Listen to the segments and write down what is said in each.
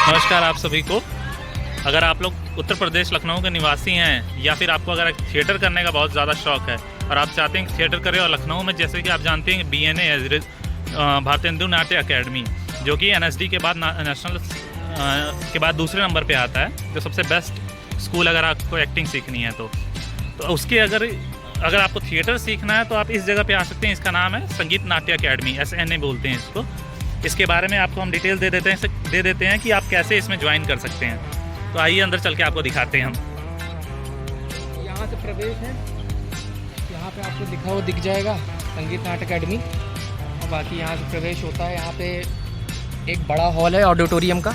नमस्कार आप सभी को। अगर आप लोग उत्तर प्रदेश लखनऊ के निवासी हैं या फिर आपको अगर थिएटर करने का बहुत ज़्यादा शौक है और आप चाहते हैं कि थिएटर करें, और लखनऊ में जैसे कि आप जानते हैं BNA है भारतेंदु नाट्य अकेडमी, जो कि NSD के बाद नेशनल के बाद दूसरे नंबर पे आता है, जो सबसे बेस्ट स्कूल अगर आपको एक्टिंग सीखनी है तो उसके अगर आपको थिएटर सीखना है तो आप इस जगह पे आ सकते हैं। इसका नाम है संगीत नाट्य अकेडमी, SNA बोलते हैं इसको। इसके बारे में आपको हम डिटेल दे देते हैं कि आप कैसे इसमें ज्वाइन कर सकते हैं। तो आइए अंदर चल के आपको दिखाते हैं हम। यहाँ से प्रवेश है, यहाँ पे आपको लिखा हुआ दिख जाएगा संगीत नाट्य अकेडमी, और बाकी यहाँ से प्रवेश होता है। यहाँ पे एक बड़ा हॉल है ऑडिटोरियम का,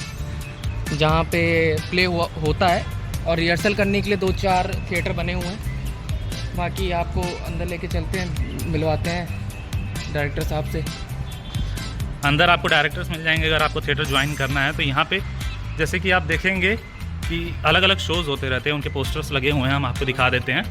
जहाँ पे प्ले होता है और रिहर्सल करने के लिए 2-4 थिएटर बने हुए हैं। बाकी आपको अंदर लेके चलते हैं, मिलवाते हैं डायरेक्टर साहब से। अंदर आपको डायरेक्टर्स मिल जाएंगे अगर आपको थिएटर ज्वाइन करना है तो। यहाँ पे जैसे कि आप देखेंगे कि अलग अलग शोज़ होते रहते हैं, उनके पोस्टर्स लगे हुए हैं, हम आपको दिखा देते हैं।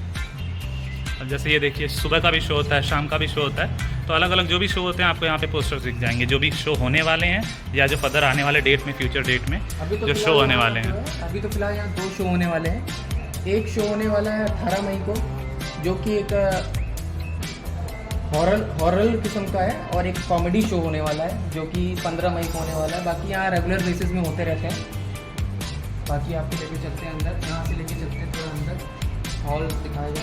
अब जैसे ये देखिए, सुबह का भी शो होता है, शाम का भी शो होता है, तो अलग अलग जो भी शो होते हैं आपको यहाँ पे पोस्टर्स दिख जाएंगे, जो भी शो होने वाले हैं या जो फर्दर आने वाले डेट में, फ्यूचर डेट में जो शो होने वाले हैं। अभी तो फिलहाल यहाँ 2 शो होने वाले हैं। एक शो होने वाला है 18 मई को, जो कि एक हॉरर किस्म का है, और एक कॉमेडी शो होने वाला है जो कि 15 मई को होने वाला है। बाकी यहाँ रेगुलर बेसिस में होते रहते हैं। बाकी आपको लेके चलते हैं अंदर, यहाँ से लेके चलते हैं थोड़ा अंदर, हॉल दिखाएगा।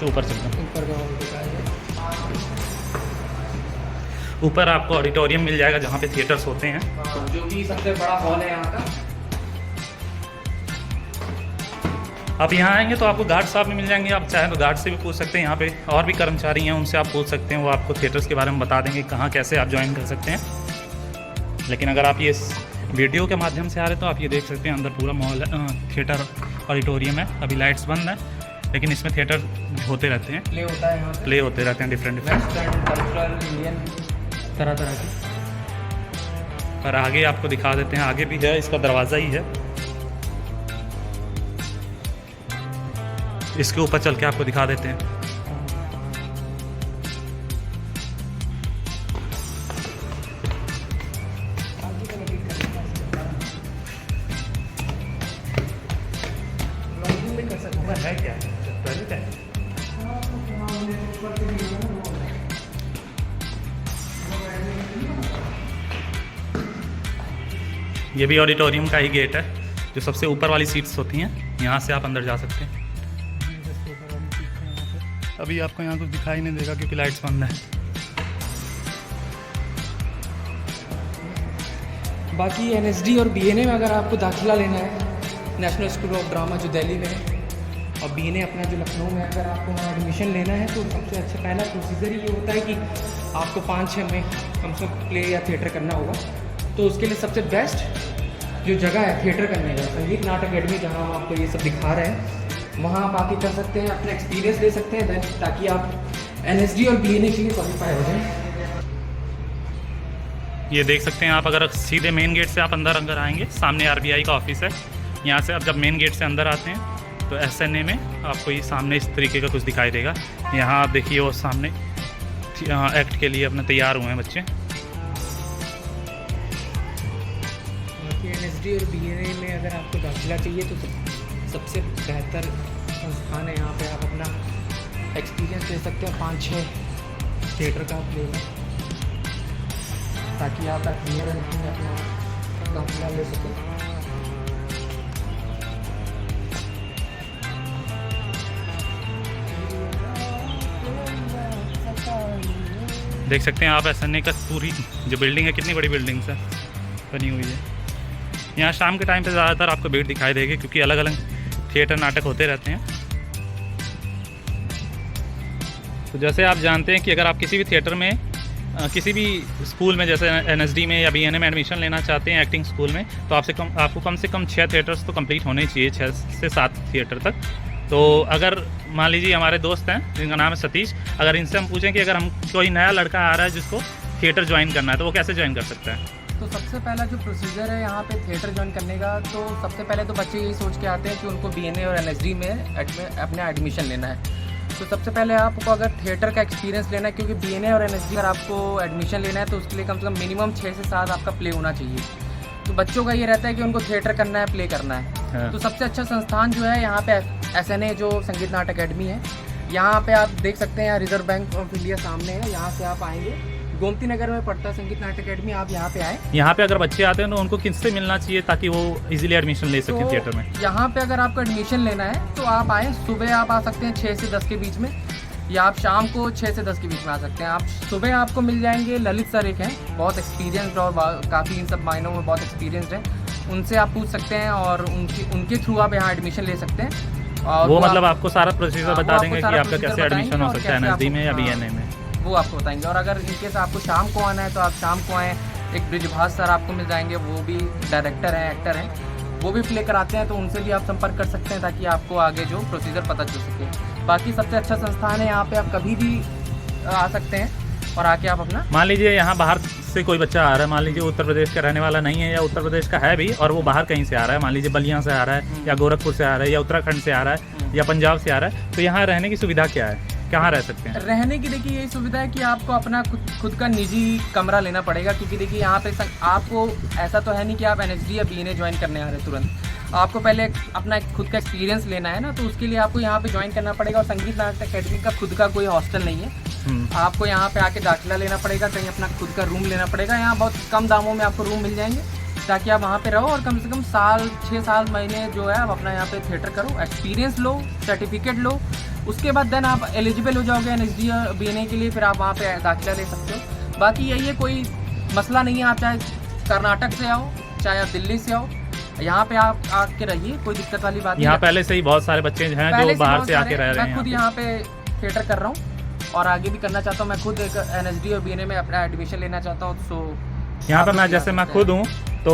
ऊपर चलते हैं, ऊपर का हॉल दिखाएगा। ऊपर आपको ऑडिटोरियम मिल जाएगा जहाँ पे थिएटर्स होते हैं, जो कि सबसे बड़ा हॉल है यहाँ का। आप यहाँ आएंगे तो आपको गार्ड साहब भी मिल जाएंगे। आप चाहें तो गार्ड से भी पूछ सकते हैं, यहाँ पे और भी कर्मचारी हैं, उनसे आप पूछ सकते हैं, वो आपको थिएटर्स के बारे में बता देंगे कहाँ कैसे आप ज्वाइन कर सकते हैं। लेकिन अगर आप ये वीडियो के माध्यम से आ रहे हैं तो आप ये देख सकते हैं अंदर पूरा मॉल थिएटर ऑडिटोरियम है। अभी लाइट्स बंद है, लेकिन इसमें थिएटर होते रहते हैं, प्ले होता है यहाँ पे। प्ले होते रहते हैं डिफरेंट कल्चरल इंडियन तरह तरह की। और आगे आपको दिखा देते हैं, आगे भी है, इसका दरवाज़ा ही है। इसके ऊपर चल के आपको दिखा देते हैं। है क्या टॉयलेट है? ये भी ऑडिटोरियम का ही गेट है, जो सबसे ऊपर वाली सीट्स होती हैं, यहाँ से आप अंदर जा सकते हैं। अभी आपको यहाँ कुछ दिखाई नहीं देगा क्योंकि लाइट्स बंद है। बाकी NSD और BNA में अगर आपको दाखिला लेना है, नेशनल स्कूल ऑफ ड्रामा जो दिल्ली में है, और BNA अपना जो लखनऊ में, अगर आपको वहाँ एडमिशन लेना है तो सबसे अच्छा पहला प्रोसीजर ये होता है कि आपको 5-6 में कम से कम प्ले या थिएटर करना होगा। तो उसके लिए सबसे बेस्ट जो जगह है थिएटर करने का, संगीत नाट्य अकेडमी, जहाँ हम आपको ये सब दिखा रहे हैं, वहाँ आप आके कर सकते हैं, अपना एक्सपीरियंस ले सकते हैं, ताकि आप NSD और BNA के लिए क्वालिफाई हो जाएं। ये देख सकते हैं आप, अगर सीधे मेन गेट से आप अंदर आएंगे, सामने RBI का ऑफिस है। यहाँ से आप जब मेन गेट से अंदर आते हैं तो SNA में आपको ये सामने इस तरीके का कुछ दिखाई देगा। यहाँ आप देखिए, वो सामने एक्ट के लिए अपने तैयार हुए हैं बच्चे। NSD और BNA में अगर आपको दाखिला चाहिए तो सबसे बेहतर संस्थान है। यहाँ पे आप अपना एक्सपीरियंस ले सकते हैं 5-6 थिएटर का प्ले में, ताकि आप क्लियर अपना दाखिला ले सकें। देख सकते हैं आप SNA का पूरी जो बिल्डिंग है, कितनी बड़ी बिल्डिंग है बनी हुई है। यहाँ शाम के टाइम पे ज़्यादातर आपको भीड़ दिखाई देगी, क्योंकि अलग अलग थिएटर नाटक होते रहते हैं। तो जैसे आप जानते हैं कि अगर आप किसी भी थिएटर में, किसी भी स्कूल में, जैसे NSD में या BNA में एडमिशन लेना चाहते हैं एक्टिंग स्कूल में, तो आपको कम से कम 6 थिएटर्स तो कंप्लीट होने चाहिए, 6 से 7 थिएटर तक। तो अगर मान लीजिए हमारे दोस्त हैं जिनका नाम है सतीश, अगर इनसे हम पूछें कि अगर हम कोई नया लड़का आ रहा है जिसको थिएटर ज्वाइन करना है, तो वो कैसे ज्वाइन कर सकता है? तो सबसे पहला जो प्रोसीजर है यहाँ पे थिएटर ज्वाइन करने का, तो सबसे पहले तो बच्चे यही सोच के आते हैं कि उनको BNA और NSD में अपना एडमिशन लेना है। तो सबसे पहले आपको अगर थिएटर का एक्सपीरियंस लेना है, क्योंकि बीएनए और एनएसडी अगर आपको एडमिशन लेना है तो उसके लिए कम से कम मिनिमम 6 से 7 आपका प्ले होना चाहिए। तो बच्चों का ये रहता है कि उनको थिएटर करना है, प्ले करना है। हाँ। तो सबसे अच्छा संस्थान जो है यहाँ पे SNA जो संगीत नाटक अकेडमी है, यहाँ पे आप देख सकते हैं, यहाँ रिजर्व बैंक ऑफ इंडिया सामने है। यहाँ से आप आएंगे, गोमती नगर में पड़ता है संगीत नाटक अकेडमी, आप यहाँ पे आए। यहाँ पे अगर बच्चे आते हैं तो उनको किससे मिलना चाहिए ताकि वो इजीली एडमिशन ले सकें तो थिएटर में? यहाँ पे अगर आपको एडमिशन लेना है तो आप आए, सुबह आप आ सकते हैं 6 से 10 के बीच में, या आप शाम को 6 से 10 के बीच में आ सकते हैं। आप सुबह आपको मिल जाएंगे, ललित सर एक हैं, बहुत एक्सपीरियंसड और काफ़ी इन सब मायनों में बहुत एक्सपीरियंसड हैं, उनसे आप पूछ सकते हैं और उनके थ्रू आप यहाँ एडमिशन ले सकते हैं। और वो मतलब आपको सारा प्रोसीजर बता आपको देंगे कि सारा आपका कैसे प्रोसीजर एडमिशन हो बताएंगे सकता है और कैसे एनएसडी में या आपको- बीएनए में। वो आपको बताएंगे। और अगर इनकेस आपको शाम को आना है तो आप शाम को आएँ। एक ब्रिजभाष सर आपको मिल जाएंगे, वो भी डायरेक्टर हैं, एक्टर हैं, वो भी प्ले कराते हैं, तो उनसे भी आप संपर्क कर सकते हैं ताकि आपको आगे जो प्रोसीजर पता चल सके। बाकी सबसे अच्छा संस्थान है, यहाँ पे आप कभी भी आ सकते हैं और आके आप अपना। मान लीजिए यहाँ बाहर से कोई बच्चा आ रहा है, मान लीजिए उत्तर प्रदेश का रहने वाला नहीं है या उत्तर प्रदेश का है भी और वो बाहर कहीं से आ रहा है, मान लीजिए बलिया से आ रहा है या गोरखपुर से आ रहा है या उत्तराखंड से आ रहा है या पंजाब से आ रहा है, तो यहाँ रहने की सुविधा क्या है, कहाँ रह सकते हैं? रहने की देखिए यही सुविधा है कि आपको अपना खुद का निजी कमरा लेना पड़ेगा, क्योंकि देखिए यहाँ पे आपको ऐसा तो है नहीं कि आप एनएसडी या बीएनए ज्वाइन करने आ रहे हैं तुरंत। आपको पहले अपना एक खुद का एक्सपीरियंस लेना है ना, तो उसके लिए आपको यहाँ पे ज्वाइन करना पड़ेगा। और संगीत नाटक अकेडमी का खुद का कोई हॉस्टल नहीं है, आपको यहाँ पे आके दाखिला लेना पड़ेगा, कहीं अपना खुद का रूम लेना पड़ेगा। यहाँ बहुत कम दामों में आपको रूम मिल जाएंगे ताकि आप वहाँ पे रहो और कम से कम 6 साल महीने जो है आप अपना यहाँ पे थिएटर करो, एक्सपीरियंस लो, सर्टिफिकेट लो, उसके बाद देन आप एलिजिबल हो जाओगे एनएसडी या बीएनए के लिए, फिर आप वहाँ पे दाखिला ले सकते हो। बाकी यही है, कोई मसला नहीं है। आप चाहे कर्नाटक से आओ, चाहे आप दिल्ली से आओ, यहाँ पे आप आके रहिए, कोई दिक्कत वाली बात नहीं। यहाँ पहले से ही बहुत सारे बच्चे हैं जो बाहर से आके रह रहे हैं। मैं खुद यहाँ पे थिएटर कर रहा हूँ और आगे भी करना चाहता हूँ। मैं खुद एक एनएसडी और बीएनए में अपना एडमिशन लेना चाहता हूँ। सो यहाँ पर मैं खुद हूँ, तो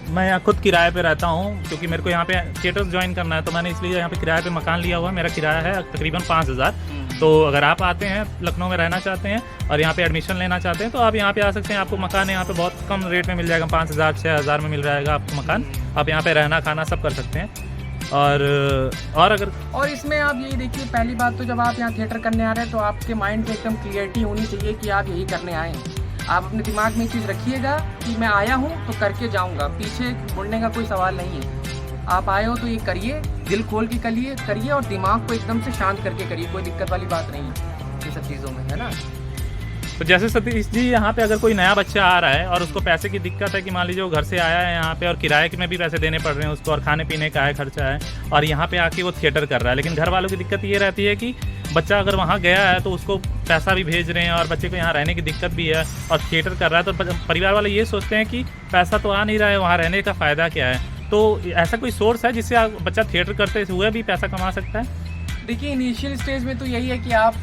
मैं यहाँ खुद किराए पे रहता हूँ क्योंकि मेरे को यहाँ पे थिएटर्स ज्वाइन करना है, तो मैंने इसलिए यहाँ पे किराए पे मकान लिया हुआ है। मेरा किराया है तकरीबन 5,000। तो अगर आप आते हैं, लखनऊ में रहना चाहते हैं और यहाँ पे एडमिशन लेना चाहते हैं तो आप यहाँ पे आ सकते हैं। आपको मकान यहाँ पे बहुत कम रेट में मिल जाएगा, 5,000 6,000 में मिल जाएगा आपको मकान। आप यहाँ पे रहना खाना सब कर सकते हैं। और इसमें आप यही देखिए, पहली बात तो जब आप यहाँ थिएटर करने आ रहे हैं तो आपके माइंड में एकदम क्लियरिटी होनी चाहिए कि आप यही करने आए हैं। आप अपने दिमाग में ये चीज़ रखिएगा कि मैं आया हूँ तो करके जाऊँगा, पीछे मुड़ने का कोई सवाल नहीं है। आप आए हो तो ये करिए, दिल खोल के करिए और दिमाग को एकदम से शांत करके करिए, कोई दिक्कत वाली बात नहीं है ये सब चीज़ों में, है ना। तो जैसे सतीश जी, यहाँ पे अगर कोई नया बच्चा आ रहा है और उसको पैसे की दिक्कत है कि मान लीजिए वो घर से आया है यहाँ पे और किराए में भी पैसे देने पड़ रहे हैं उसको और खाने पीने का है खर्चा है, और यहाँ पे आके वो थिएटर कर रहा है, लेकिन घर वालों की दिक्कत ये रहती है कि बच्चा अगर वहाँ गया है तो उसको पैसा भी भेज रहे हैं और बच्चे को यहाँ रहने की दिक्कत भी है और थिएटर कर रहा है, तो परिवार वाले ये सोचते हैं कि पैसा तो आ नहीं रहा है, वहाँ रहने का फ़ायदा क्या है। तो ऐसा कोई सोर्स है जिससे बच्चा थिएटर करते हुए भी पैसा कमा सकता है? देखिए, इनिशियल स्टेज में तो यही है कि आप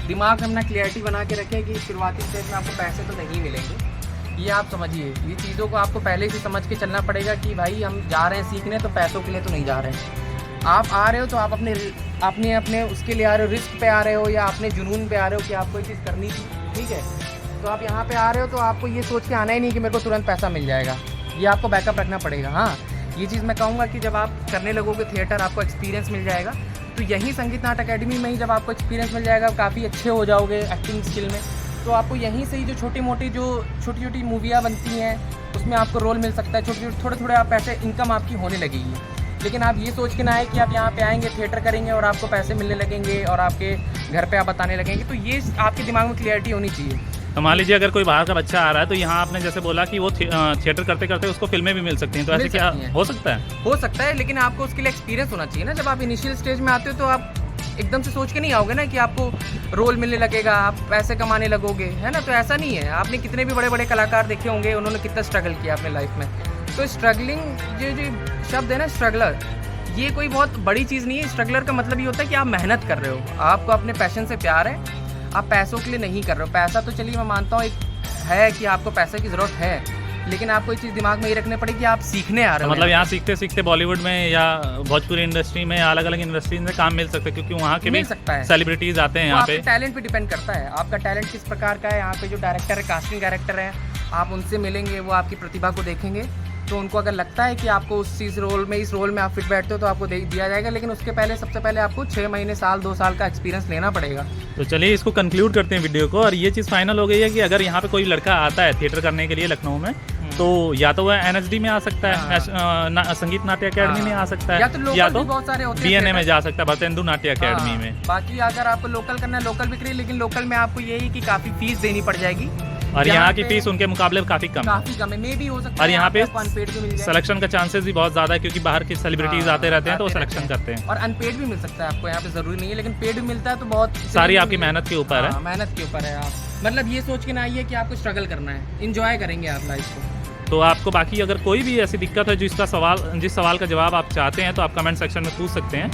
दिमाग में अपना क्लियरिटी बना के रखें कि शुरुआती स्टेज में आपको पैसे तो नहीं मिलेंगे। ये आप समझिए, ये चीज़ों को आपको पहले से समझ के चलना पड़ेगा कि भाई हम जा रहे हैं सीखने, तो पैसों के लिए तो नहीं जा रहे हैं। आप आ रहे हो तो आप अपने उसके लिए आ रहे हो, रिस्क पे आ रहे हो या अपने जुनून पे आ रहे हो कि आपको ये चीज़ करनी थी, ठीक है। तो आप यहाँ पे आ रहे हो तो आपको ये सोच के आना ही नहीं कि मेरे को तुरंत पैसा मिल जाएगा, ये आपको बैकअप रखना पड़ेगा। हाँ, ये चीज़ मैं कहूँगा कि जब आप करने लगोगे थिएटर, आपको एक्सपीरियंस मिल जाएगा। तो यही संगीत नाटक अकेडमी में ही जब आपको एक्सपीरियंस मिल जाएगा, काफ़ी अच्छे हो जाओगे एक्टिंग स्किल में, तो आपको यहीं से ही जो छोटी छोटी मूवियाँ बनती हैं उसमें आपको रोल मिल सकता है। थोड़े आप पैसे इनकम आपकी होने लगेगी। लेकिन आप ये सोच के ना आए कि आप यहाँ पे आएंगे, थिएटर करेंगे और आपको पैसे मिलने लगेंगे और आपके घर पे आप बताने लगेंगे। तो ये आपके दिमाग में क्लियरिटी होनी चाहिए। तो मान लीजिए अगर कोई बाहर का बच्चा आ रहा है तो यहाँ आपने जैसे बोला कि वो थिएटर करते करते उसको फिल्में भी मिल सकती हैं, तो ऐसे क्या हो सकता है? हो सकता है, लेकिन आपको उसके लिए एक्सपीरियंस होना चाहिए ना। जब आप इनिशियल स्टेज में आते हो तो आप एकदम से सोच के नहीं आओगे ना कि आपको रोल मिलने लगेगा, आप पैसे कमाने लगोगे, है ना। तो ऐसा नहीं है। आपने कितने भी बड़े बड़े कलाकार देखे होंगे, उन्होंने कितना स्ट्रगल किया अपने लाइफ में। तो स्ट्रगलिंग जो शब्द है ना, स्ट्रगलर, ये कोई बहुत बड़ी चीज़ नहीं है। स्ट्रगलर का मतलब ये होता है कि आप मेहनत कर रहे हो, आपको अपने पैशन से प्यार है, आप पैसों के लिए नहीं कर रहे हो। पैसा तो चलिए मैं मानता हूँ एक है कि आपको पैसे की ज़रूरत है, लेकिन आपको ये चीज़ दिमाग में ये रखने पड़ेगी कि आप सीखने आ रहे हो। मतलब यहाँ सीखते सीखते बॉलीवुड में या भोजपुरी इंडस्ट्री में अलग अलग इंडस्ट्रीज में काम मिल सकता है, क्योंकि वहाँ के भी सेलिब्रिटीज आते हैं यहाँ पे। टैलेंट पे डिपेंड करता है, आपका टैलेंट किस प्रकार का है। यहाँ पे जो डायरेक्टर है, कास्टिंग डायरेक्टर है, आप उनसे मिलेंगे, वो आपकी प्रतिभा को देखेंगे तो उनको अगर लगता है कि आपको उस चीज़ रोल में, इस रोल में आप फिट बैठते हो तो आपको दिया जाएगा, लेकिन उसके पहले सबसे पहले आपको 6 महीने, साल, 2 साल का एक्सपीरियंस लेना पड़ेगा। तो चलिए इसको कंक्लूड करते हैं वीडियो को। और ये चीज़ फाइनल हो गई है कि अगर यहाँ पे कोई लड़का आता है थिएटर करने के लिए लखनऊ में, तो या तो वह NSD में आ सकता है, संगीत नाट्य अकेडमी में आ सकता है, या तो बहुत सारे होते हैं BNA में जा सकता है, भारतेंदु नाट्य अकेडमी में। बाकी अगर आपको लोकल करना है लोकल भी करिए, लेकिन लोकल में आपको यही कि काफ़ी फीस देनी पड़ जाएगी और यहाँ की फीस उनके मुकाबले काफ़ी कम है। मे भी हो सकता है। और यहाँ पे अनपेड भी मिल जाए, सिलेक्शन का चांसेस भी बहुत ज़्यादा है, क्योंकि बाहर के सेलिब्रिटीज आते रहते हैं तो वो सिलेक्शन करते हैं। और अनपेड भी मिल सकता है आपको, यहाँ पे ज़रूरी नहीं है, लेकिन पेड भी मिलता है तो बहुत सारी आपकी मेहनत के ऊपर है। मेहनत के ऊपर है। आप मतलब ये सोच के ना आइए कि आपको स्ट्रगल करना है, इंजॉय करेंगे आप लाइफ को। तो आपको बाकी अगर कोई भी ऐसी दिक्कत है जिस सवाल का जवाब आप चाहते हैं तो आप कमेंट सेक्शन में पूछ सकते हैं।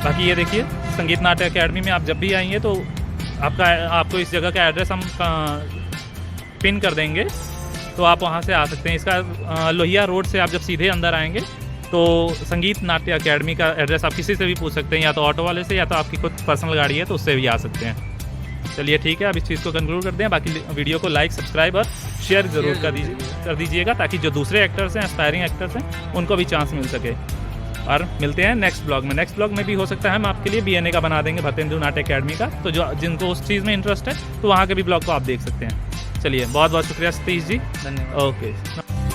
बाकी ये देखिए, संगीत नाट्य अकेडमी में आप जब भी आएंगे तो आपको इस जगह का एड्रेस हम पिन कर देंगे, तो आप वहाँ से आ सकते हैं। इसका लोहिया रोड से आप जब सीधे अंदर आएंगे तो संगीत नाट्य अकेडमी का एड्रेस आप किसी से भी पूछ सकते हैं, या तो ऑटो वाले से, या तो आपकी खुद पर्सनल गाड़ी है तो उससे भी आ सकते हैं। चलिए ठीक है, अब इस चीज़ को कंक्लूड करते हैं। बाकी वीडियो को लाइक, सब्सक्राइब और शेयर ज़रूर कर दीजिएगा, ताकि जो दूसरे एक्टर्स हैं, एस्पायरिंग एक्टर्स हैं, उनको भी चांस मिल सके। और मिलते हैं नेक्स्ट ब्लॉग में। नेक्स्ट ब्लॉग में भी हो सकता है हम आपके लिए BNA का बना देंगे, भारतेंदु नाट्य अकेडमी का। तो जो जिनको उस चीज़ में इंटरेस्ट है तो वहाँ के भी ब्लॉग को आप देख सकते हैं। चलिए, बहुत बहुत शुक्रिया सतीश जी, धन्यवाद। ओके।